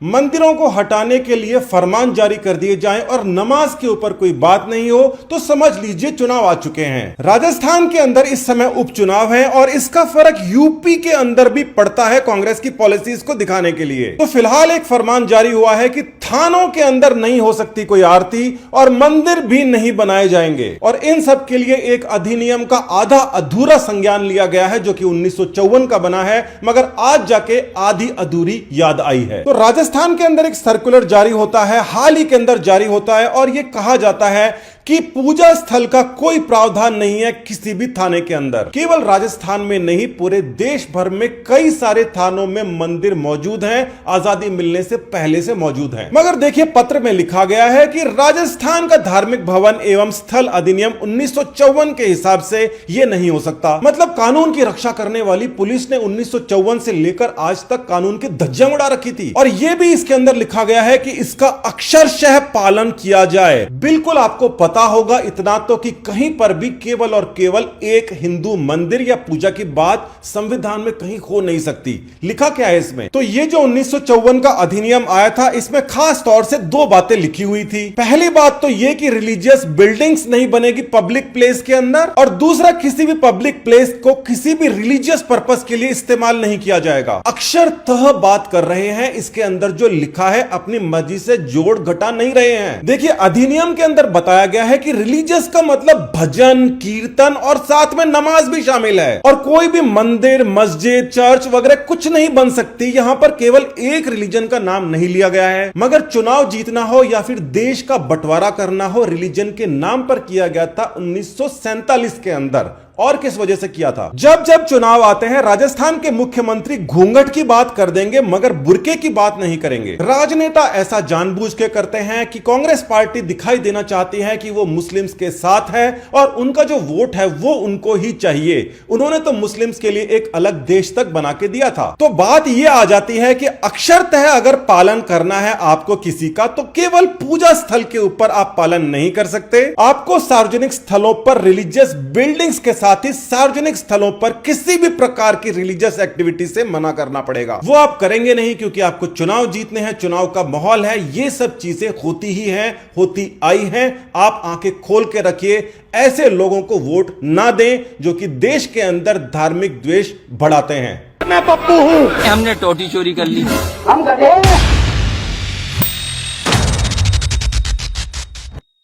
मंदिरों को हटाने के लिए फरमान जारी कर दिए जाएं और नमाज के ऊपर कोई बात नहीं हो तो समझ लीजिए चुनाव आ चुके हैं। राजस्थान के अंदर इस समय उपचुनाव है और इसका फर्क यूपी के अंदर भी पड़ता है कांग्रेस की पॉलिसीज को दिखाने के लिए। तो फिलहाल एक फरमान जारी हुआ है कि थानों के अंदर नहीं हो सकती कोई आरती और मंदिर भी नहीं बनाए जाएंगे और इन सब के लिए एक अधिनियम का आधा अधूरा संज्ञान लिया गया है जो कि 1954 का बना है, मगर आज जाके आधी अधूरी याद आई है। तो राजस्थान के अंदर एक सर्कुलर जारी होता है, हाल ही के अंदर जारी होता है और यह कहा जाता है कि पूजा स्थल का कोई प्रावधान नहीं है किसी भी थाने के अंदर। केवल राजस्थान में नहीं, पूरे देश भर में कई सारे थानों में मंदिर मौजूद हैं, आजादी मिलने से पहले से मौजूद हैं। मगर देखिए, पत्र में लिखा गया है कि राजस्थान का धार्मिक भवन एवं स्थल अधिनियम 1954 के हिसाब से यह नहीं हो सकता। मतलब कानून की रक्षा करने वाली पुलिस ने 1954 से लेकर आज तक कानून की धज्जियां उड़ा रखी थी और यह भी इसके अंदर लिखा गया है कि इसका अक्षरशः पालन किया जाए। बिल्कुल आपको पता होगा इतना तो कि कहीं पर भी केवल और केवल एक हिंदू मंदिर या पूजा की बात संविधान में कहीं हो नहीं सकती। लिखा क्या है इसमें? तो ये जो 1954 का अधिनियम आया था, इसमें खास तौर से दो बातें लिखी हुई थी। पहली बात तो ये कि रिलीजियस बिल्डिंग्स नहीं बनेगी पब्लिक प्लेस के अंदर, और दूसरा किसी भी पब्लिक प्लेस को किसी भी रिलीजियस पर्पस के लिए इस्तेमाल नहीं किया जाएगा। अक्षरतः बात कर रहे हैं, इसके अंदर जो लिखा है अपनी मर्जी से जोड़ घटा नहीं रहे हैं। देखिए, अधिनियम के अंदर बताया गया है कि रिलीजियस का मतलब भजन, कीर्तन और साथ में नमाज भी शामिल है और कोई भी मंदिर, मस्जिद, चर्च वगैरह कुछ नहीं बन सकती। यहां पर केवल एक रिलीजन का नाम नहीं लिया गया है, मगर चुनाव जीतना हो या फिर देश का बंटवारा करना हो रिलीजन के नाम पर किया गया था 1947 के अंदर। और किस वजह से किया था? जब जब चुनाव आते हैं राजस्थान के मुख्यमंत्री घूंघट की बात कर देंगे मगर बुर्के की बात नहीं करेंगे। राजनेता ऐसा जानबूझ के करते हैं कि कांग्रेस पार्टी दिखाई देना चाहती है कि वो मुस्लिम्स के साथ है और उनका जो वोट है वो उनको ही चाहिए। उन्होंने तो मुस्लिम्स के लिए एक अलग देश तक बना के दिया था। तो बात ये आ जाती है कि अक्षरतः अगर पालन करना है आपको किसी का, तो केवल पूजा स्थल के ऊपर आप पालन नहीं कर सकते। आपको सार्वजनिक स्थलों पर रिलीजियस बिल्डिंग्स के साथ ही सार्वजनिक स्थलों पर किसी भी प्रकार की रिलीजियस एक्टिविटी से मना करना पड़ेगा। वो आप करेंगे नहीं क्योंकि आपको चुनाव जीतने हैं, चुनाव का माहौल है, ये सब चीजें होती ही हैं, होती आई हैं। आप आंखें खोल के रखिए, ऐसे लोगों को वोट ना दें जो कि देश के अंदर धार्मिक द्वेष बढ़ाते हैं। मैं पप्पू हूं, हमने टोटी चोरी कर ली, हम गधे हैं।